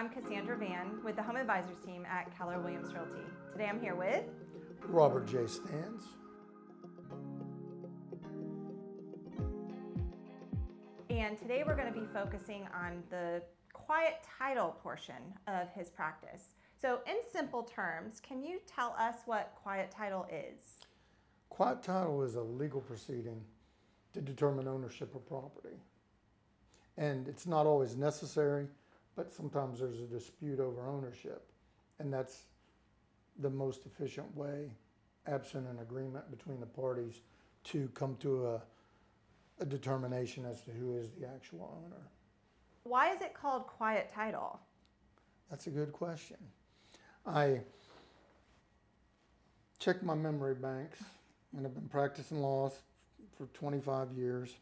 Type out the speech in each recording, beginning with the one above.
I'm Cassandra Van with the Home Advisors team at Keller Williams Realty. Today I'm here with Robert J. Stans. and today we're going to be focusing on the quiet title portion of his practice. So in simple terms, can you tell us what quiet title is? Quiet title is a legal proceeding to determine ownership of property. And it's not always necessary, but sometimes there's a dispute over ownership. And that's the most efficient way, absent an agreement between the parties, to come to a determination as to who is the actual owner. Why is it called quiet title? That's a good question. I checked my memory banks, and I've been practicing law for 25 years,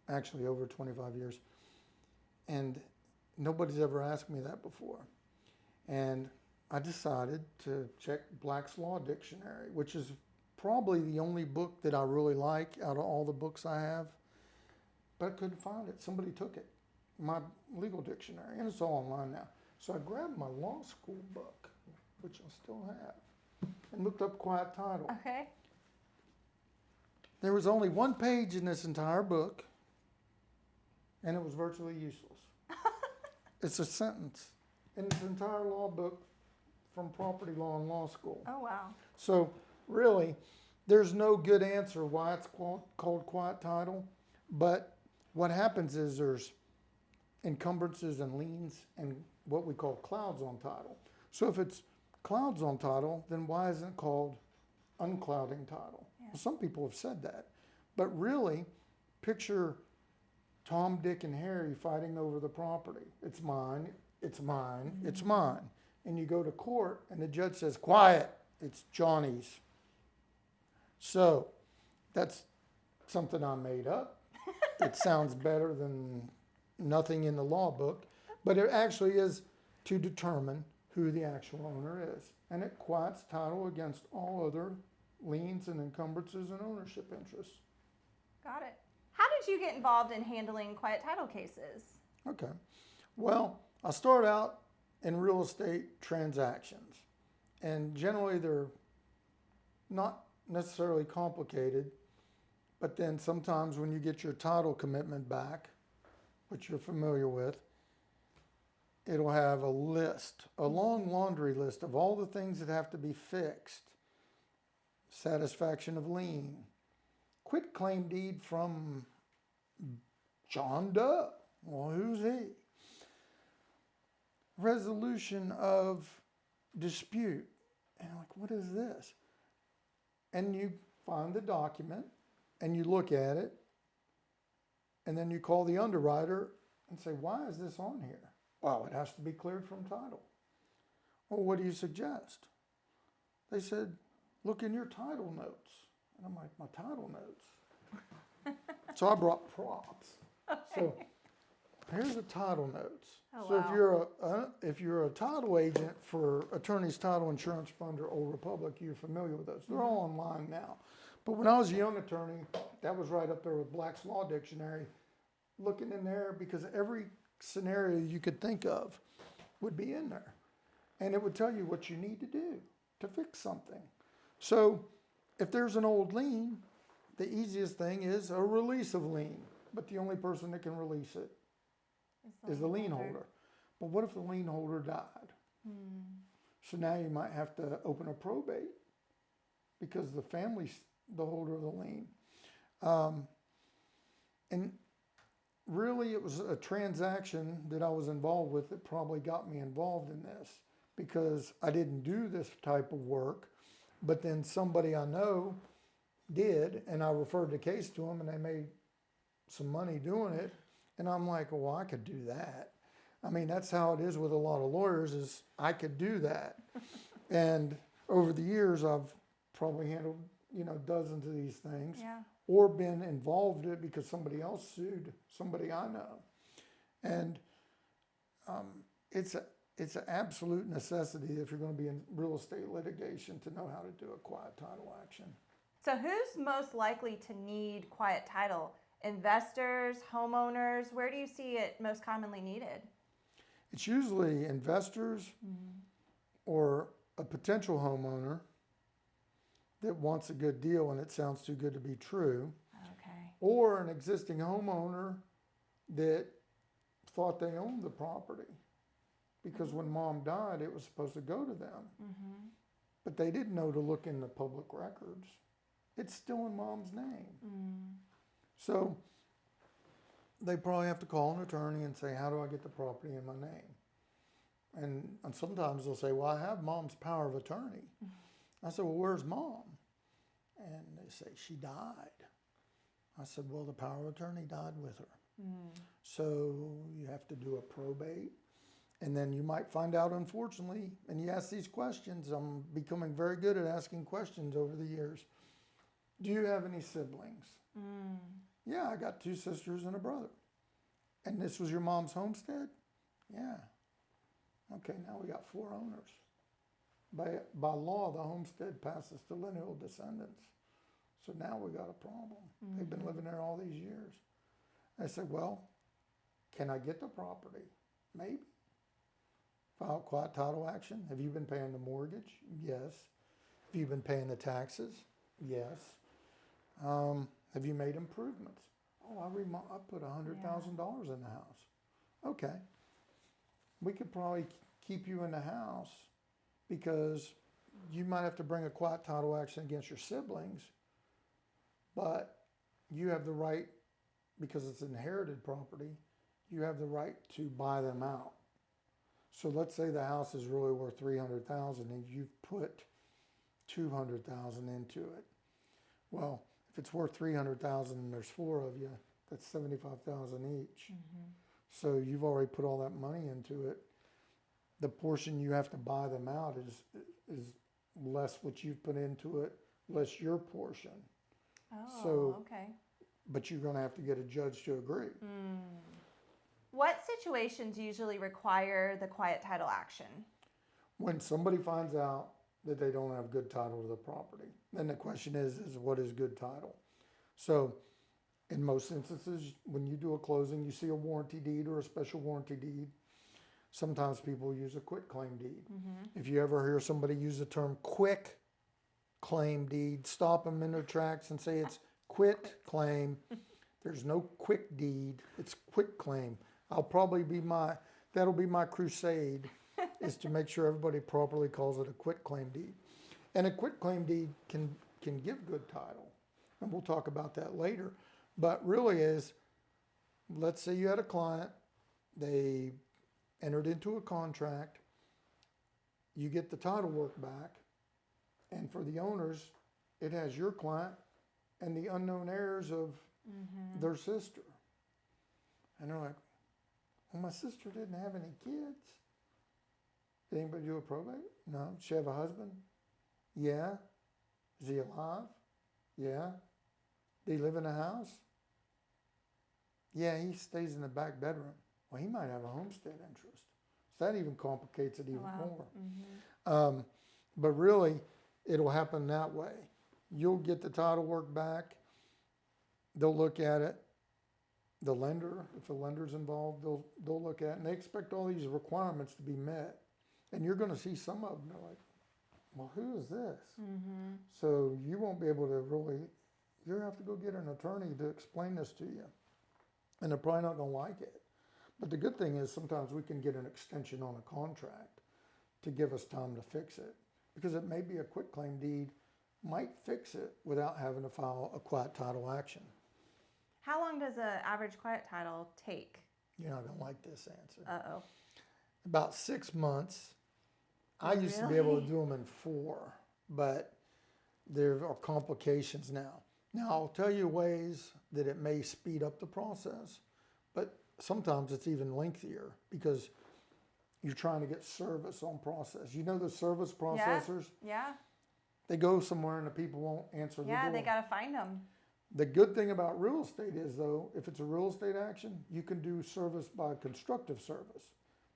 actually over 25 years, and nobody's ever asked me that before. And I decided to check Black's Law Dictionary, which is probably the only book that I really like out of all the books I have, but I couldn't find it. Somebody took it, my legal dictionary, and it's all online now. So I grabbed my law school book, which I still have, and looked up quiet title. Okay. There was only one page in this entire book, and it was virtually useless. It's a sentence in this entire law book from property law and law school. Oh, wow. So really, there's no good answer why it's called quiet title, but what happens is there's encumbrances and liens and what we call clouds on title. So if it's clouds on title, then why isn't it called unclouding title? Yeah. Well, some people have said that, but really, picture Tom, Dick, and Harry fighting over the property. It's mine, it's mine, it's mine. And you go to court and the judge says, quiet, it's Johnny's. So that's something I made up. It sounds better than nothing in the law book, but it actually is to determine who the actual owner is. And it quiets title against all other liens and encumbrances and ownership interests. Got it. How did you get involved in handling quiet title cases? Okay. Well, I start out in real estate transactions, and generally they're not necessarily complicated, but then sometimes when you get your title commitment back, which you're familiar with, it'll have a list, a long laundry list of all the things that have to be fixed. Satisfaction of lien, quit claim deed from John Doe. Well, who's he? Resolution of dispute. And I'm like, what is this? And you find the document and you look at it, and then you call the underwriter and say, why is this on here? Well, it has to be cleared from title. Well, what do you suggest? They said, look in your title notes. And I'm like, my title notes? So I brought props. Okay. So here's the title notes. Oh, So wow. if you're a title agent for Attorney's Title Insurance Fund or Old Republic, you're familiar with those. They're all online now. But when I was a young attorney, that was right up there with Black's Law Dictionary, looking in there because every scenario you could think of would be in there. And it would tell you what you need to do to fix something. So if there's an old lien, the easiest thing is a release of lien. But the only person that can release it is the lien holder. But what if the lien holder died? So now you might have to open a probate because the family's the holder of the lien. And really it was a transaction that I was involved with that probably got me involved in this because I didn't do this type of work, but then somebody I know did, and I referred the case to them and they made some money doing it. And I'm like, well, I could do that. I mean, that's how it is with a lot of lawyers is I could do that. And over the years, I've probably handled, dozens of these things. Yeah. Or been involved in it because somebody else sued somebody I know. And it's an absolute necessity if you're going to be in real estate litigation to know how to do a quiet title action. So who's most likely to need quiet title? Investors, homeowners? Where do you see it most commonly needed? It's usually investors or a potential homeowner that wants a good deal and it sounds too good to be true, Okay. or an existing homeowner that thought they owned the property because when mom died, it was supposed to go to them. But they didn't know to look in the public records. It's still in mom's name. So they probably have to call an attorney and say, how do I get the property in my name? And sometimes they'll say, well, I have mom's power of attorney. I said, well, where's mom? And they say, she died. I said, well, the power of attorney died with her. So you have to do a probate. And then you might find out, unfortunately, and you ask these questions. I'm becoming very good at asking questions over the years. Do you have any siblings? Yeah, I got 2 sisters and a brother. And this was your mom's homestead? Yeah. Okay, now we got 4 owners. By law, the homestead passes to lineal descendants. So now we got a problem. They've been living there all these years. I said, well, can I get the property? Maybe. File quiet title action. Have you been paying the mortgage? Yes. Have you been paying the taxes? Yes. Have you made improvements? Oh, I put $100,000 in the house. Okay. We could probably keep you in the house because you might have to bring a quiet title action against your siblings, but you have the right, because it's inherited property, you have the right to buy them out. So let's say the house is really worth $300,000 and you've put $200,000 into it. Well, if it's worth $300,000 and there's 4 of you, that's $75,000 each. So you've already put all that money into it. The portion you have to buy them out is less what you've put into it, less your portion. Oh, So- okay. But you're going to have to get a judge to agree. What situations usually require the quiet title action? When somebody finds out that they don't have good title to the property, then the question is what is good title? So in most instances, when you do a closing, you see a warranty deed or a special warranty deed. Sometimes people use a quit claim deed. If you ever hear somebody use the term quick claim deed, stop them in their tracks and say it's quit claim. There's no quick deed, it's quit claim. That'll be my crusade, is to make sure everybody properly calls it a quit claim deed. And a quit claim deed can give good title, and we'll talk about that later. But really is, let's say you had a client, they entered into a contract, you get the title work back, and for the owners, it has your client and the unknown heirs of their sister. And they're like, well, my sister didn't have any kids. Did anybody do a probate? No. Does she have a husband? Yeah. Is he alive? Yeah. Did he live in a house? Yeah, he stays in the back bedroom. Well, he might have a homestead interest. So that even complicates it even more. But really, it'll happen that way. You'll get the title work back. They'll look at it. The lender, if the lender's involved, they'll look at it. And they expect all these requirements to be met. And you're going to see some of them. They're like, well, who is this? So you won't be able to really, you have to go get an attorney to explain this to you. And they're probably not going to like it. But the good thing is sometimes we can get an extension on a contract to give us time to fix it. Because it may be a quit claim deed, might fix it without having to file a quiet title action. How long does an average quiet title take? You're not going to like this answer. Uh-oh. About 6 months. I used to be able to do them in 4, but there are complications now. Now, I'll tell you ways that it may speed up the process, but sometimes it's even lengthier because you're trying to get service on process. You know the service processors? Yeah. They go somewhere and the people won't answer the door. Yeah, they got to find them. The good thing about real estate is, though, if it's a real estate action, you can do service by constructive service.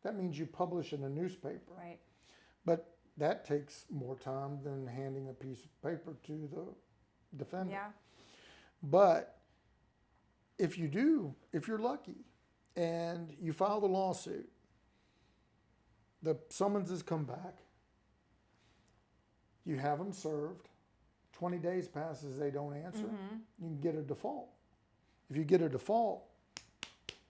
That means you publish in a newspaper. Right. But that takes more time than handing a piece of paper to the defendant. Yeah. But if you're lucky and you file the lawsuit the summonses come back. You have them served. 20 days passes, they don't answer. You can get a default. If you get a default,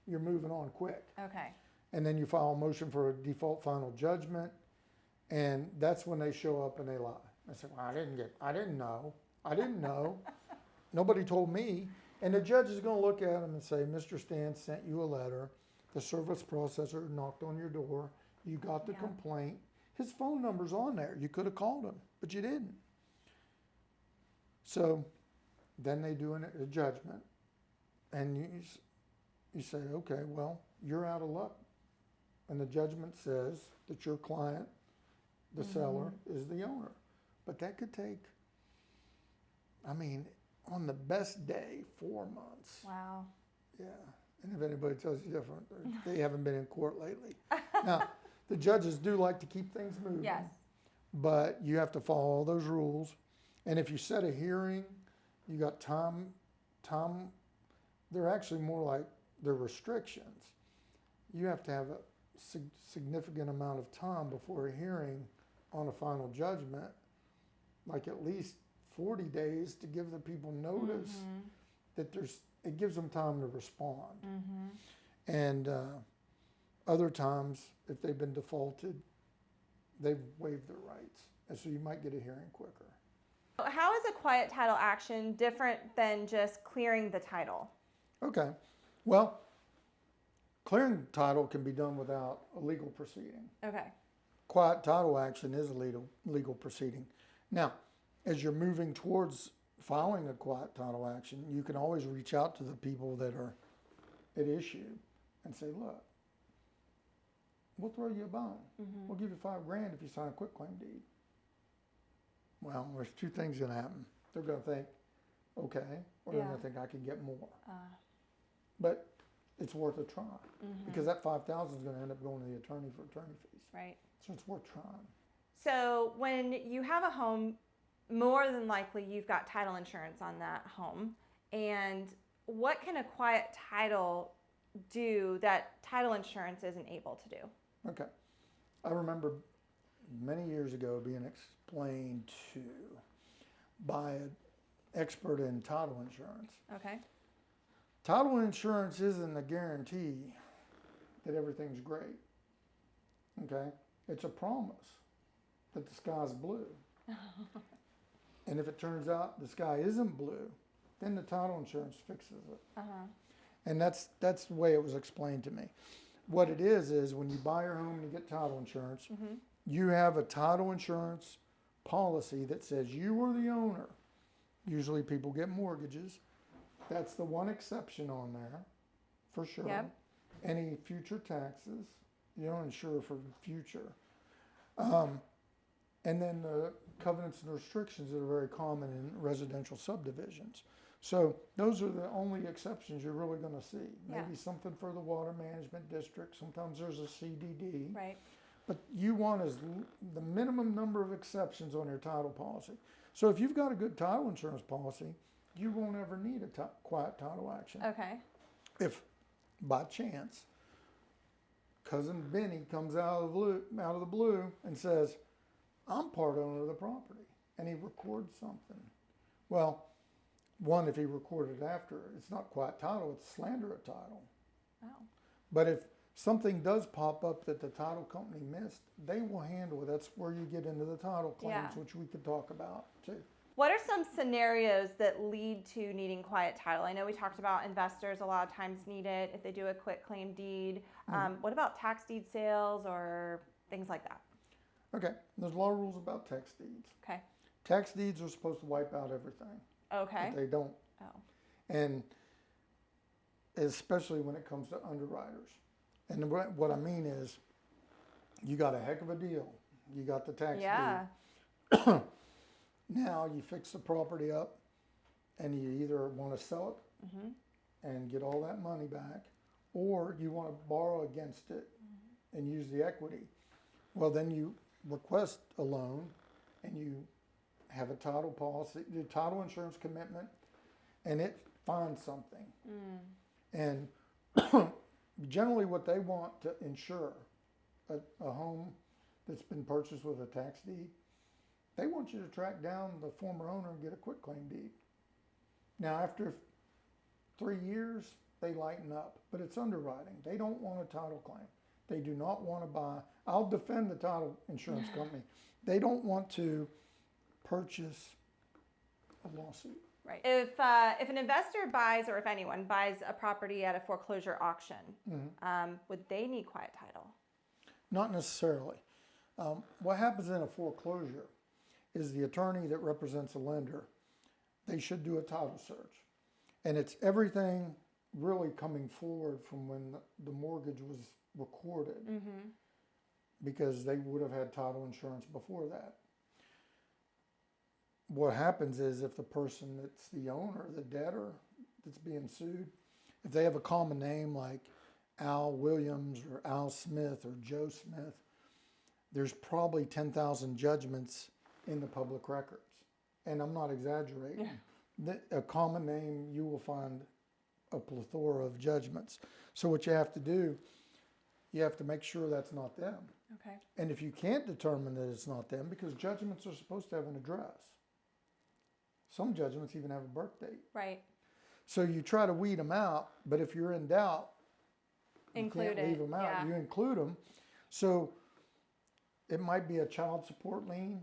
you're moving on quick. Okay. And then you file a motion for a default final judgment, and that's when they show up and they lie. I say, well, I didn't know. Nobody told me. And the judge is going to look at them and say, Mr. Stan sent you a letter. The service processor knocked on your door. You got the Yeah. complaint. His phone number's on there. You could have called him, but you didn't. So then they do a judgment, and you say, okay, well, you're out of luck. And the judgment says that your client, the seller, is the owner. But that could take, I mean, on the best day, 4 months. Wow. Yeah. And if anybody tells you different, they haven't been in court lately. Now, the judges do like to keep things moving. Yes. But you have to follow all those rules. And if you set a hearing, you got time, they're actually more like they're restrictions. You have to have a significant amount of time before a hearing on a final judgment, like at least 40 days to give the people notice that it gives them time to respond. And other times, if they've been defaulted, they've waived their rights. And so you might get a hearing quicker. How is a quiet title action different than just clearing the title? Okay. Well, clearing title can be done without a legal proceeding. Okay. Quiet title action is a legal proceeding. Now, as you're moving towards filing a quiet title action, you can always reach out to the people that are at issue and say, look, we'll throw you a bone. We'll give you $5,000 if you sign a quitclaim deed. Well, there's two things going to happen. They're going to think, okay, or they're going to think I can get more. But it's worth a try because that $5,000 is going to end up going to the attorney for attorney fees. Right. So it's worth trying. So when you have a home, more than likely you've got title insurance on that home. And what can a quiet title do that title insurance isn't able to do? Okay. I remember many years ago being explained to by an expert in title insurance. Okay. Title insurance isn't a guarantee that everything's great. Okay? It's a promise that the sky's blue. And if it turns out the sky isn't blue, then the title insurance fixes it. And that's the way it was explained to me. What it is when you buy your home and you get title insurance, you have a title insurance policy that says you are the owner. Usually people get mortgages. That's the one exception on there, for sure. Yep. Any future taxes, you don't insure for the future. And then the covenants and restrictions that are very common in residential subdivisions. So those are the only exceptions you're really going to see. Yeah. Maybe something for the water management district. Sometimes there's a CDD. Right. But you want the minimum number of exceptions on your title policy. So if you've got a good title insurance policy, you won't ever need a quiet title action. Okay. If by chance cousin Benny comes out of the blue and says, I'm part owner of the property, and he records something. Well, one, if he recorded after, it's not quiet title, it's slander of title. Oh. But if something does pop up that the title company missed, they will handle it. That's where you get into the title claims, Yeah. which we could talk about too. What are some scenarios that lead to needing quiet title? I know we talked about investors a lot of times need it if they do a quitclaim deed. What about tax deed sales or things like that? Okay, there's a lot of rules about tax deeds. Okay. Tax deeds are supposed to wipe out everything, Okay. but they don't. Oh. And especially when it comes to underwriters. And what I mean is, you got a heck of a deal. You got the tax Yeah. deed. Now you fix the property up, and you either want to sell it and get all that money back, or you want to borrow against it and use the equity. Well, then you request a loan, and you have a title policy, the title insurance commitment, and it finds something. And generally what they want to insure a home that's been purchased with a tax deed, they want you to track down the former owner and get a quitclaim deed. Now, after 3 years, they lighten up, but it's underwriting. They don't want a title claim. They do not want to buy. I'll defend the title insurance company. They don't want to purchase a lawsuit. Right. If an investor buys, or if anyone buys a property at a foreclosure auction, would they need quiet title? Not necessarily. What happens in a foreclosure is the attorney that represents a lender, they should do a title search. And it's everything really coming forward from when the mortgage was recorded, because they would have had title insurance before that. What happens is if the person that's the owner, the debtor that's being sued, if they have a common name like Al Williams or Al Smith or Joe Smith, there's probably 10,000 judgments in the public records. And I'm not exaggerating. A common name, you will find a plethora of judgments. So what you have to do, you have to make sure that's not them. Okay. And if you can't determine that it's not them, because judgments are supposed to have an address. Some judgments even have a birth date. Right. So you try to weed them out, but if you're in doubt, you Include can't leave them out. Yeah. You include them. So it might be a child support lien.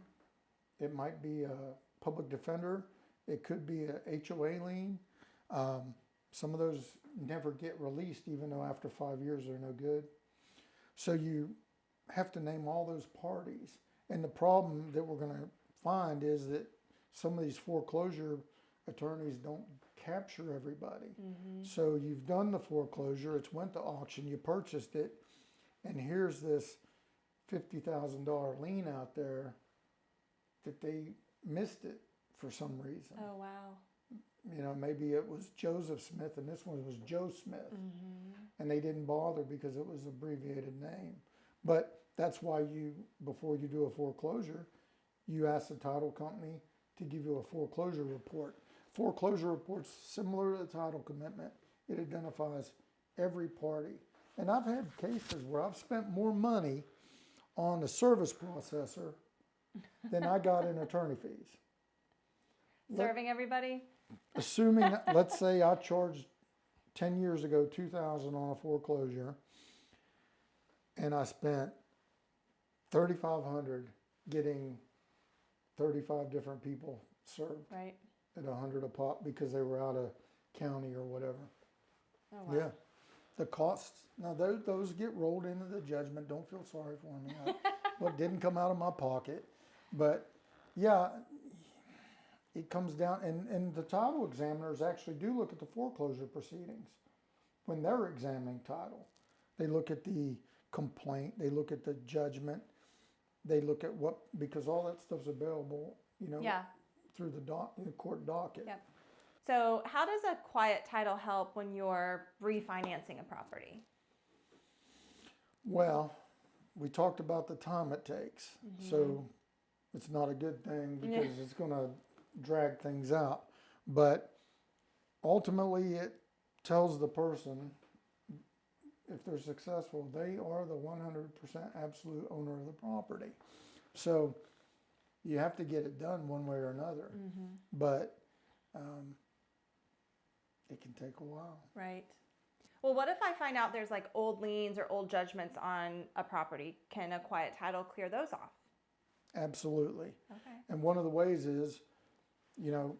It might be a public defender. It could be a HOA lien. Some of those never get released, even though after 5 years they're no good. So you have to name all those parties. And the problem that we're going to find is that some of these foreclosure attorneys don't capture everybody. So you've done the foreclosure, it's went to auction, you purchased it, and here's this $50,000 lien out there that they missed it for some reason. Oh, wow. You know, maybe it was Joseph Smith and this one was Joe Smith. And they didn't bother because it was an abbreviated name. But that's why you, before you do a foreclosure, you ask the title company to give you a foreclosure report. Foreclosure report's similar to the title commitment. It identifies every party. And I've had cases where I've spent more money on a service processor than I got in attorney fees. Serving everybody? Assuming, let's say I charged 10 years ago $2,000 on a foreclosure, and I spent $3,500 getting 35 different people served Right. at $100 a pop because they were out of county or whatever. Oh, wow. Yeah, the costs. Now those get rolled into the judgment. Don't feel sorry for me. What didn't come out of my pocket, but yeah, it comes down, and the title examiners actually do look at the foreclosure proceedings when they're examining title. They look at the complaint, they look at the judgment, they look at what, because all that stuff's available, you know, Yeah. through the court docket. Yep. So how does a quiet title help when you're refinancing a property? Well, we talked about the time it takes, so it's not a good thing because it's going to drag things out. But ultimately, it tells the person, if they're successful, they are the 100% absolute owner of the property. So you have to get it done one way or another. But it can take a while. Right. Well, what if I find out there's like old liens or old judgments on a property? Can a quiet title clear those off? Absolutely. Okay. And one of the ways is, you know,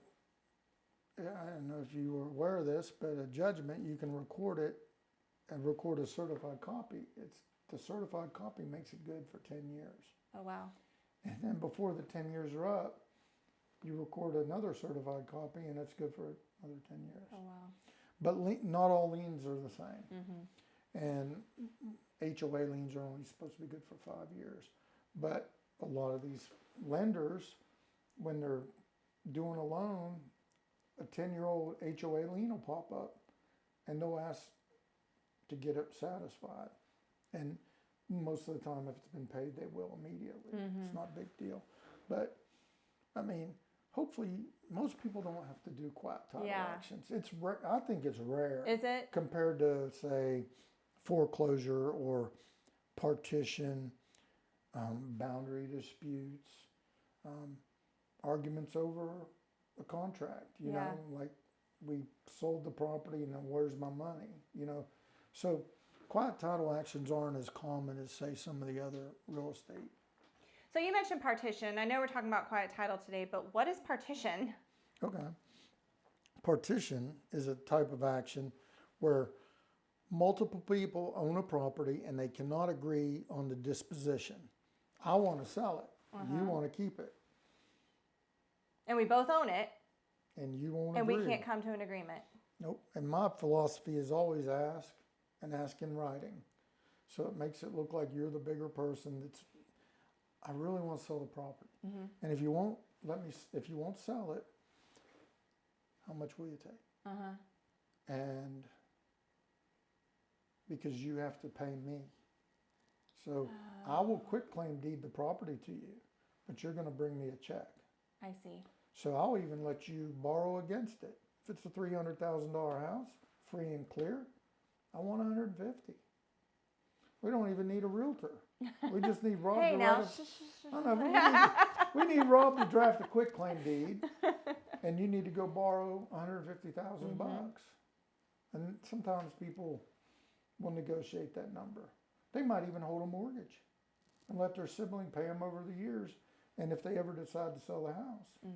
I don't know if you were aware of this, but a judgment, you can record it and record a certified copy. The certified copy makes it good for 10 years. Oh, wow. And then before the 10 years are up, you record another certified copy and it's good for another 10 years. Oh, wow. But not all liens are the same. And HOA liens are only supposed to be good for 5 years. But a lot of these lenders, when they're doing a loan, a 10-year-old HOA lien will pop up and they'll ask to get it satisfied. And most of the time, if it's been paid, they will immediately. It's not a big deal. But, I mean, hopefully, most people don't have to do quiet title actions. It's I think it's rare. Is it? Compared to, say, foreclosure or partition. boundary disputes, arguments over a contract, you know, like we sold the property and then where's my money, you know. So quiet title actions aren't as common as, say, some of the other real estate. So you mentioned partition. I know we're talking about quiet title today, but what is partition? Okay. Partition is a type of action where multiple people own a property and they cannot agree on the disposition. I want to sell it. You want to keep it. And we both own it. And you won't And agree. we can't come to an agreement. Nope. And my philosophy is always ask and ask in writing. So it makes it look like you're the bigger person that's, I really want to sell the property. And if you won't if you won't sell it, how much will you take? And because you have to pay me. So I will quit claim deed the property to you, but you're going to bring me a check. I see. So I'll even let you borrow against it. If it's a $300,000 house, free and clear, I want 150. We don't even need a realtor. We just need Rob Hey to now. write we need Rob to draft a quit claim deed, and you need to go borrow 150,000 bucks. And sometimes people will negotiate that number. They might even hold a mortgage and let their sibling pay them over the years. And if they ever decide to sell the house,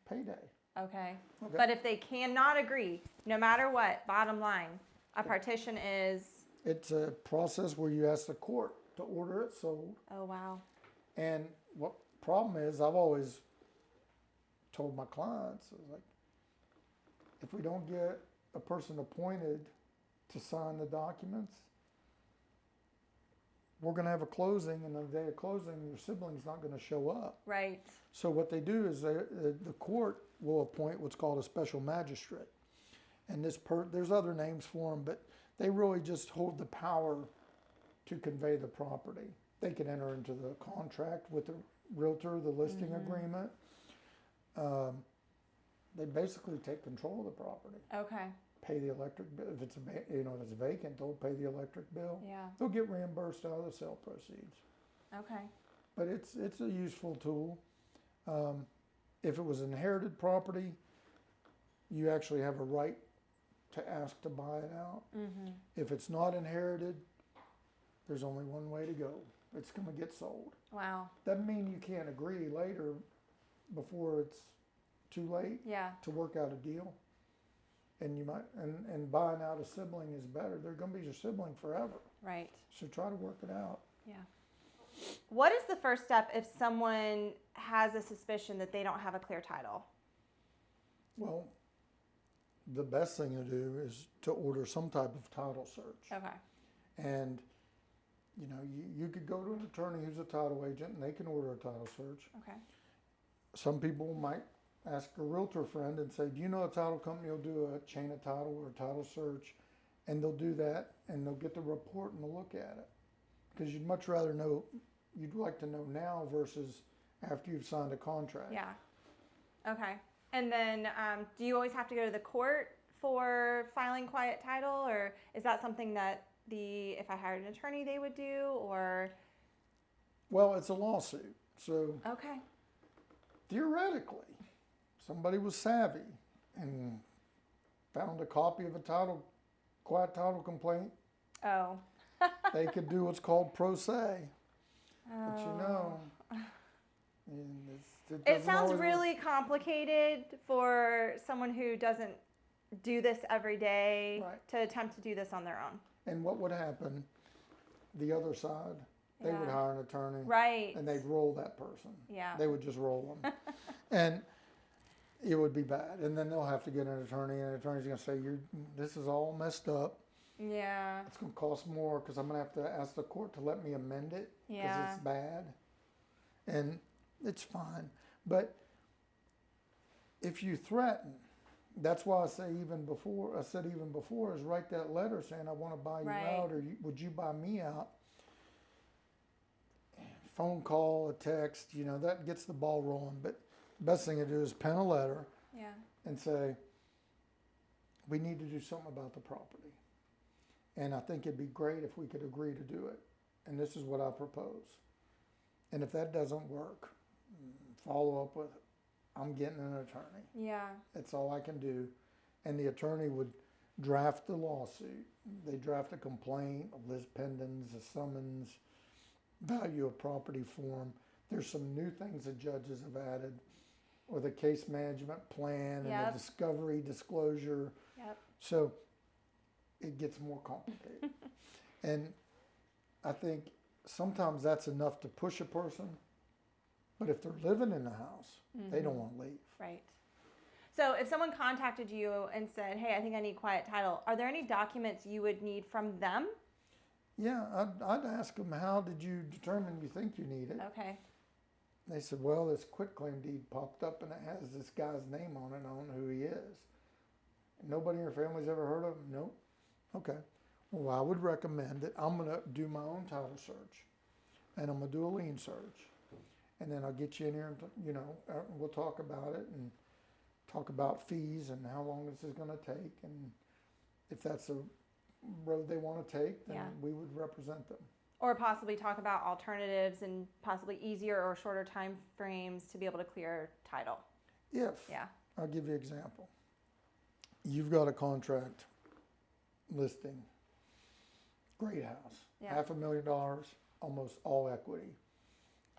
payday. Okay. Okay. But if they cannot agree, no matter what, bottom line, a partition is, It's a process where you ask the court to order it sold. oh wow. And what problem is, I've always told my clients, I was like, if we don't get a person appointed to sign the documents, we're going to have a closing, and on the day of closing, your sibling's not going to show up. Right. So what they do is the court will appoint what's called a special magistrate. And there's other names for them, but they really just hold the power to convey the property. They can enter into the contract with the realtor, the listing agreement. They basically take control of the property. Okay. Pay the electric bill. If it's if it's vacant, they'll pay the electric bill. Yeah. They'll get reimbursed out of the sale proceeds. Okay. But it's a useful tool. If it was inherited property, you actually have a right to ask to buy it out. If it's not inherited, there's only one way to go. It's going to get sold. Wow. Doesn't mean you can't agree later before it's too late Yeah. to work out a deal. And you might, and buying out a sibling is better. They're going to be your sibling forever. Right. So try to work it out. Yeah. What is the first step if someone has a suspicion that they don't have a clear title? Well, the best thing to do is to order some type of title search. Okay. And, you could go to an attorney who's a title agent and they can order a title search. Okay. Some people might ask a realtor friend and say, do you know a title company will do a chain of title or a title search? And they'll do that and they'll get the report and they'll look at it. Because you'd much rather know, you'd like to know now versus after you've signed a contract. Yeah. Okay. And then do you always have to go to the court for filing quiet title, or is that something that if I hired an attorney, they would do, or? Well, it's a lawsuit. So Okay. theoretically, somebody was savvy and found a copy of a quiet title complaint. Oh. They could do what's called pro se. But Oh. and It doesn't sounds always work. really complicated for someone who doesn't do this every day Right. to attempt to do this on their own. And what would happen? The other side, they would Yeah. hire an attorney, Right. and they'd roll that person. Yeah. They would just roll them, and it would be bad. And then they'll have to get an attorney, and the attorney's going to say, "This is all messed up. Yeah. It's going to cost more because I'm going to have to ask the court to let me amend it because Yeah. it's bad." And it's fine, but if you threaten, that's why I said even before is write that letter saying I want to buy you Right. out, or would you buy me out? Phone call, a text, that gets the ball rolling. But the best thing to do is pen a letter Yeah. and say, we need to do something about the property. And I think it'd be great if we could agree to do it. And this is what I propose. And if that doesn't work, follow up with, I'm getting an attorney. Yeah. That's all I can do. And the attorney would draft the lawsuit. They draft a complaint, a lis pendens, a summons, value of property form. There's some new things the judges have added, or the case management plan and Yep. the discovery disclosure. Yep. So it gets more complicated. And I think sometimes that's enough to push a person. But if they're living in the house, they don't want to leave. Right. So if someone contacted you and said, hey, I think I need quiet title, are there any documents you would need from them? Yeah, I'd ask them, how did you determine you think you need it? Okay. They said, well, this quitclaim deed popped up and it has this guy's name on it. I don't know who he is. Nobody in your family's ever heard of him? Nope. Okay. Well, I would recommend that I'm going to do my own title search, and I'm going to do a lien search. And then I'll get you in here and, we'll talk about it and talk about fees and how long this is going to take. And if that's a road they want to take, then we would represent them. Or possibly talk about alternatives and possibly easier or shorter time frames to be able to clear title. If, Yeah. I'll give you an example. You've got a contract listing, great house, Yeah. $500,000, almost all equity.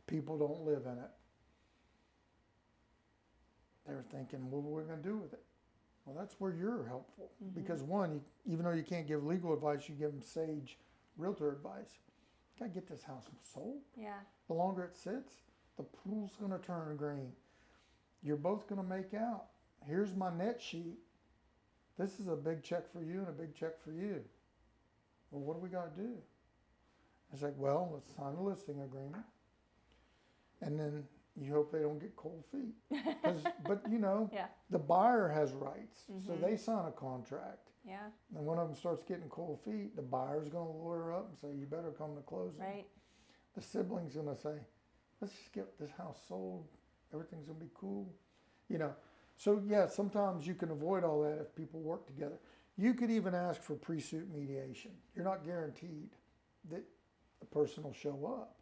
People don't live in it. They're thinking, well, what are we going to do with it? Well, that's where you're helpful. Because one, even though you can't give legal advice, you give them sage realtor advice. Got to get this house sold. Yeah. The longer it sits, the pool's going to turn green. You're both going to make out. Here's my net sheet. This is a big check for you and a big check for you. Well, what do we got to do? It's like, well, let's sign a listing agreement. And then you hope they don't get cold feet. But Yeah. the buyer has rights. So they sign a contract. Yeah. And one of them starts getting cold feet, the buyer's going to lure up and say, you better come to closing. Right. The sibling's going to say, let's just get this house sold. Everything's going to be cool. So yeah, sometimes you can avoid all that if people work together. You could even ask for pre-suit mediation. You're not guaranteed that the person will show up.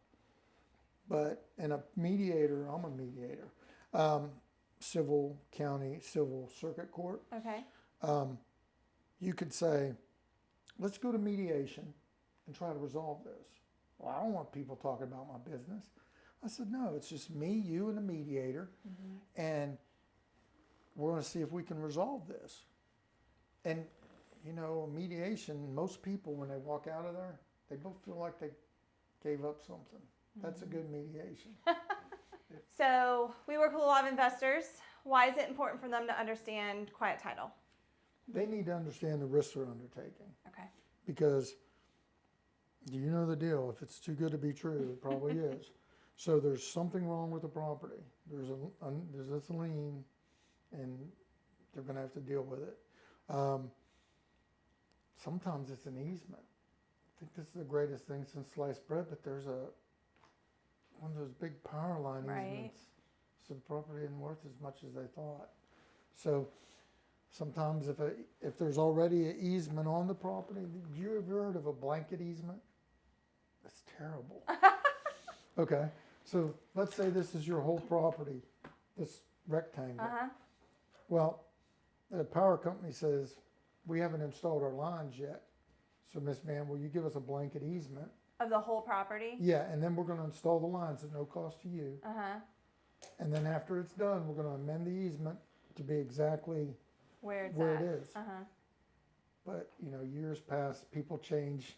But in a mediator, I'm a mediator, civil county, civil circuit court, Okay. you could say, let's go to mediation and try to resolve this. Well, I don't want people talking about my business. I said, no, it's just me, you, and the mediator, and we're going to see if we can resolve this. And, mediation, most people, when they walk out of there, they both feel like they gave up something. That's a good mediation. So we work with a lot of investors. Why is it important for them to understand quiet title? They need to understand the risks they're undertaking. Okay. Because you know the deal. If it's too good to be true, it probably is. So there's something wrong with the property. There's this lien, and they're going to have to deal with it. Sometimes it's an easement. I think this is the greatest thing since sliced bread, but there's one of those big power line easements. So the property isn't worth as much as they thought. So sometimes if there's already an easement on the property, you ever heard of a blanket easement? That's terrible. Okay, so let's say this is your whole property, this rectangle. Well, the power company says, we haven't installed our lines yet. So Miss Van, will you give us a blanket easement? Of the whole property? Yeah, and then we're going to install the lines at no cost to you. And then after it's done, we're going to amend the easement to be exactly Where it's where at. it is. But, years pass, people change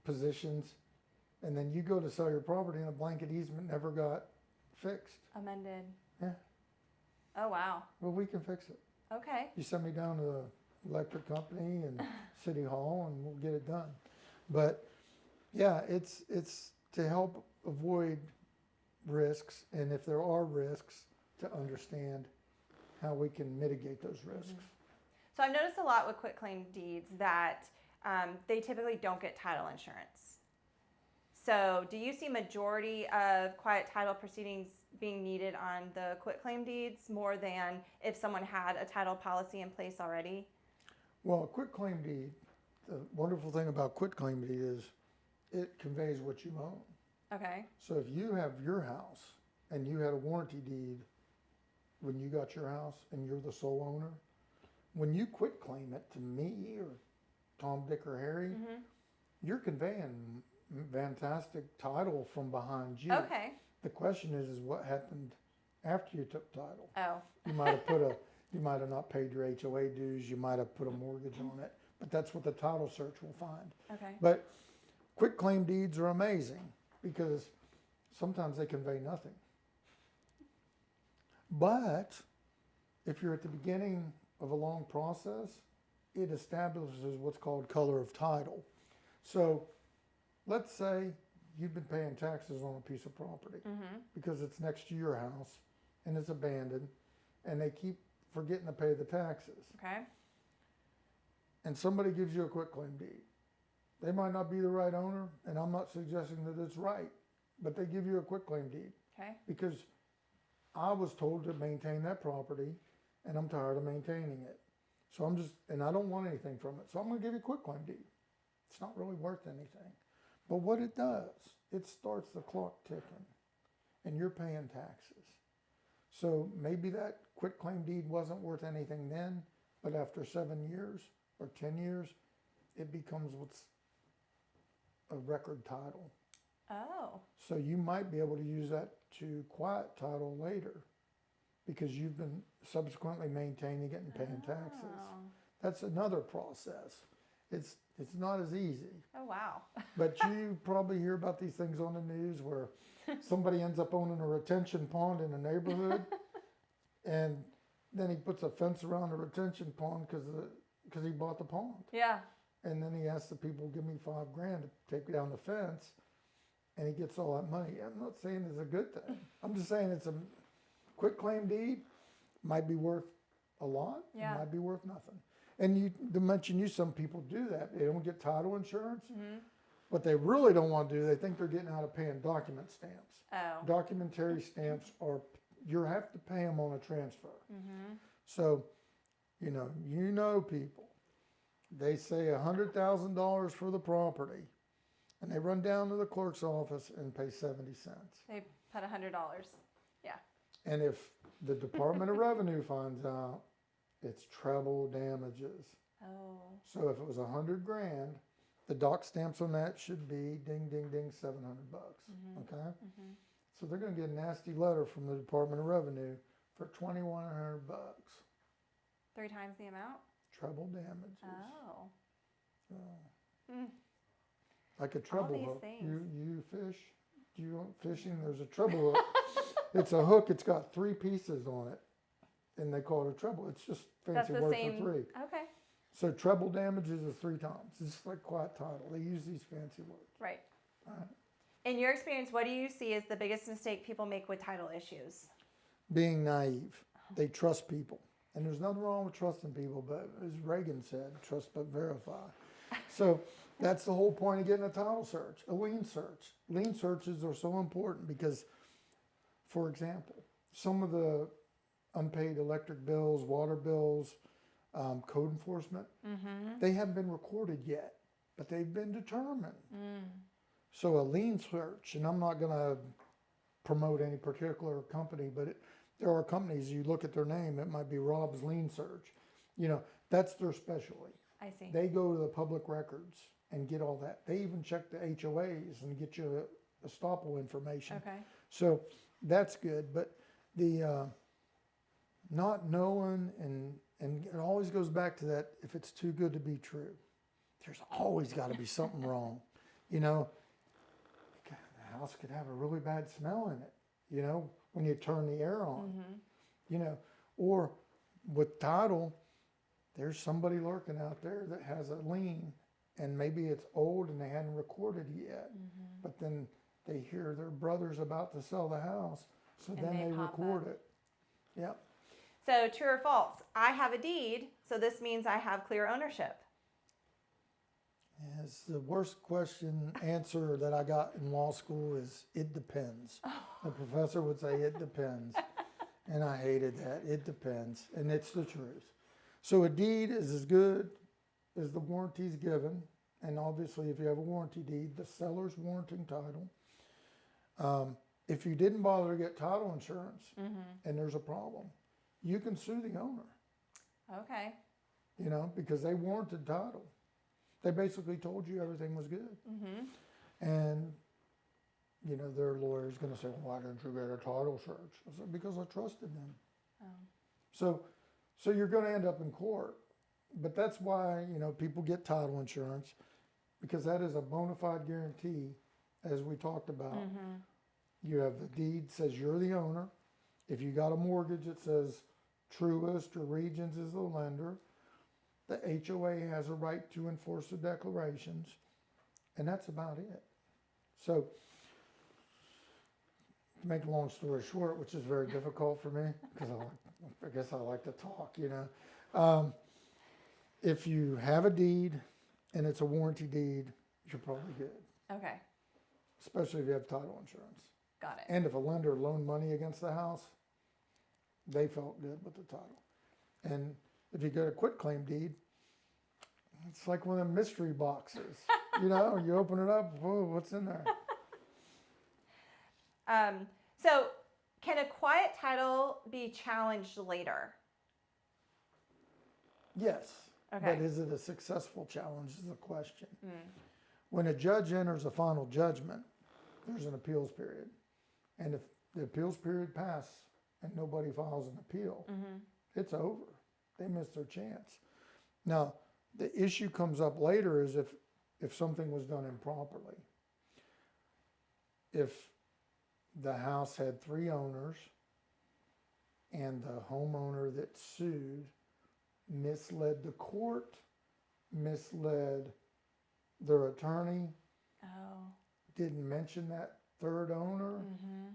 positions, and then you go to sell your property and a blanket easement never got fixed. Amended. Yeah. Oh, wow. Well, we can fix it. Okay. You send me down to the electric company and City Hall and we'll get it done. But yeah, it's to help avoid risks, and if there are risks, to understand how we can mitigate those risks. So I've noticed a lot with quitclaim deeds that they typically don't get title insurance. So do you see majority of quiet title proceedings being needed on the quitclaim deeds more than if someone had a title policy in place already? Well, a quitclaim deed, the wonderful thing about quitclaim deed is it conveys what you own. Okay. So if you have your house and you had a warranty deed when you got your house and you're the sole owner, when you quit claim it to me or Tom, Dick, or Harry, Mm-hmm. you're conveying fantastic title from behind you. Okay. The question is what happened after you took title? Oh. You might have not paid your HOA dues. You might have put a mortgage on it, but that's what the title search will find. Okay. But quit claim deeds are amazing because sometimes they convey nothing. But if you're at the beginning of a long process, it establishes what's called color of title. So let's say you've been paying taxes on a piece of property Mm-hmm. because it's next to your house and it's abandoned and they keep forgetting to pay the taxes. Okay. And somebody gives you a quitclaim deed. They might not be the right owner, and I'm not suggesting that it's right, but they give you a quitclaim deed Okay. because I was told to maintain that property and I'm tired of maintaining it. So and I don't want anything from it. So I'm going to give you a quitclaim deed. It's not really worth anything. But what it does, it starts the clock ticking and you're paying taxes. So maybe that quitclaim deed wasn't worth anything then, but after 7 years or 10 years, it becomes what's a record title. Oh. So you might be able to use that to quiet title later because you've been subsequently maintaining it and paying taxes. Oh. That's another process. It's not as easy. Oh, wow. But you probably hear about these things on the news where somebody ends up owning a retention pond in a neighborhood and then he puts a fence around the retention pond because he bought the pond. Yeah. And then he asks the people, give me $5,000 to take down the fence, and he gets all that money. I'm not saying it's a good thing. I'm just saying it's a quitclaim deed might be worth a lot, Yeah. it might be worth nothing. And to mention you, some people do that. They don't get title insurance. Mm-hmm. What they really don't want to do, they think they're getting out of paying document stamps. Oh. Documentary stamps you have to pay them on a transfer. Mm-hmm. So, you know people. They say $100,000 for the property, and they run down to the clerk's office and pay 70 cents. They put $100. Yeah. And if the Department of Revenue finds out, it's treble damages. Oh. So if it was $100,000, the doc stamps on that should be ding, ding, ding, $700. Mm-hmm. Okay. Mm-hmm. So they're going to get a nasty letter from the Department of Revenue for $2,100. 3 times the amount? Treble damages. Oh. Oh. Mm. Like a treble these hook. things. You fish? Do you want fishing? There's a treble hook. It's a hook. It's got 3 pieces on it, and they call it a treble. It's just That's fancy the word same. for 3. Okay. So treble damages is 3 times. It's like quiet title. They use these fancy words. Right. Right. In your experience, what do you see as the biggest mistake people make with title issues? Being naive. They trust people. And there's nothing wrong with trusting people, but as Reagan said, trust but verify. So that's the whole point of getting a title search, a lien search. Lien searches are so important because, for example, some of the unpaid electric bills, water bills, code enforcement, Mm-hmm. they haven't been recorded yet, but they've been determined. Mm. So a lien search, and I'm not going to promote any particular company, but there are companies, you look at their name, it might be Rob's Lien Search. That's their specialty. I see. They go to the public records and get all that. They even check the HOAs and get you estoppel information. Okay. So that's good. But the not knowing, and it always goes back to that, if it's too good to be true, there's always got to be something wrong. The house could have a really bad smell in it, when you turn the air on. Mm-hmm. Or with title, there's somebody lurking out there that has a lien, and maybe it's old and they hadn't recorded it yet. Mm-hmm. But then they hear their brother's about to sell the house, so And then they they pop record up. it. Yep. So true or false? I have a deed, so this means I have clear ownership. Yes, the worst answer that I got in law school is it depends. The professor would say it depends. And I hated that. It depends. And it's the truth. So a deed is as good as the warranties given. And obviously, if you have a warranty deed, the seller's warranting title. If you didn't bother to get title insurance Mm-hmm. and there's a problem, you can sue the owner, Okay. you know, because they warranted title. They basically told you everything was good. Mm-hmm. And, you know, their lawyer's going to say, well, why didn't you get a title search? I said, because I trusted them. Oh. So you're going to end up in court. But that's why, you know, people get title insurance, because that is a bona fide guarantee, as we talked about. Mm-hmm. You have the deed says you're the owner. If you got a mortgage, it says Truist or Regions is the lender. The HOA has a right to enforce the declarations, and that's about it. So, to make a long story short, which is very difficult for me, because I guess I like to talk, you know. If you have a deed and it's a warranty deed, you're probably good, Okay. especially if you have title insurance. Got it. And if a lender loaned money against the house, they felt good with the title. And if you get a quitclaim deed, it's like one of them mystery boxes. You know, you open it up, whoa, what's in there? So can a quiet title be challenged later? Yes. Okay. But is it a successful challenge is the question. Mm. When a judge enters a final judgment, there's an appeals period. And if the appeals period passes and nobody files an appeal, Mm-hmm. it's over. They miss their chance. Now, the issue comes up later is if something was done improperly. If the house had 3 owners and the homeowner that sued misled the court, misled their attorney, Oh. didn't mention that 3rd owner, Mm-hmm.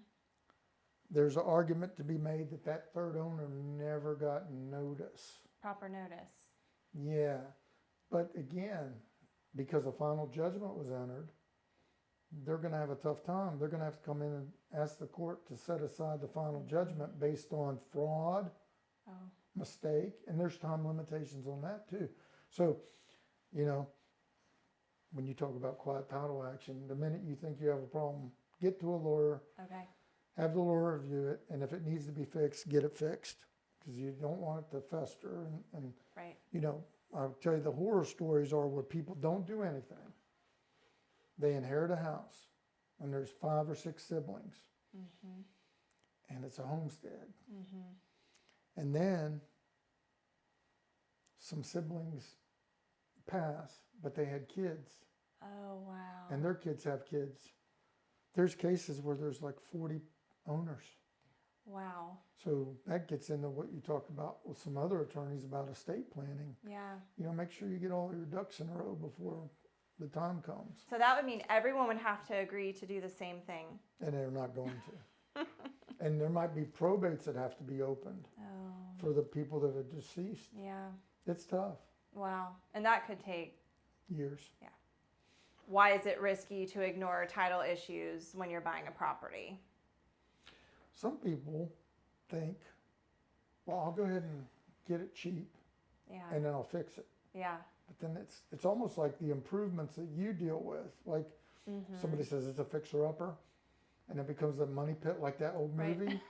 there's an argument to be made that that 3rd owner never got notice. Proper notice. Yeah, but again, because a final judgment was entered, they're going to have a tough time. They're going to have to come in and ask the court to set aside the final judgment based on fraud, Oh. mistake, and there's time limitations on that too. So, you know, when you talk about quiet title action, the minute you think you have a problem, get to a lawyer, Okay. have the lawyer review it, and if it needs to be fixed, get it fixed, because you don't want it to fester. And Right. you know, I'll tell you, the horror stories are where people don't do anything. They inherit a house, and there's 5 or 6 siblings, Mm-hmm. and it's a homestead. Mm-hmm. And then some siblings pass, but they had kids, Oh, wow. and their kids have kids. There's cases where there's like 40 owners. Wow. So that gets into what you talked about with some other attorneys about estate planning. Yeah. You know, make sure you get all your ducks in a row before the time comes. So that would mean everyone would have to agree to do the same thing. And they're not going to. And there might be probates that have to be opened Oh. for the people that are deceased. Yeah. It's tough. Wow. And that could take. Years. Why is it risky to ignore title issues when you're buying a property? Some people think, well, I'll go ahead and get it cheap Yeah. and then I'll fix it. Yeah. But then it's almost like the improvements that you deal with. Like Mm-hmm. somebody says it's a fixer-upper and it becomes a money pit like that old Right. movie.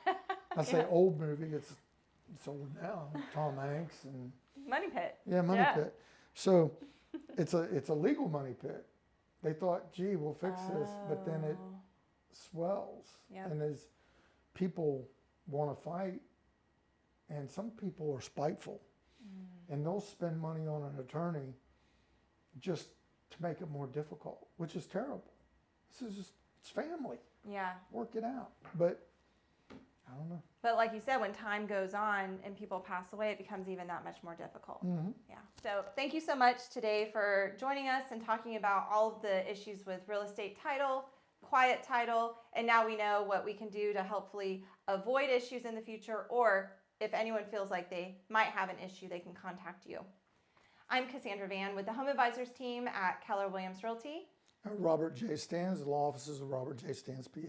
I say Yeah. old movie, it's old now. Tom Hanks and Money pit. yeah, money Yeah. pit. So it's a legal money pit. They thought, gee, we'll fix this, but then it Oh. swells. Yep. And as people want to fight, and some people are spiteful, and they'll spend money on an attorney just to make it more difficult, which is terrible. This is just, it's family. Yeah. Work it out. But I don't know. But like you said, when time goes on and people pass away, it becomes even that much more difficult. Mm-hmm. Yeah. So thank you so much today for joining us and talking about all of the issues with real estate title, quiet title, and now we know what we can do to hopefully avoid issues in the future, or if anyone feels like they might have an issue, they can contact you. I'm Cassandra Van with the Home Advisors team at Keller Williams Realty. Robert J. Stans, the law offices of Robert J. Stans, PA.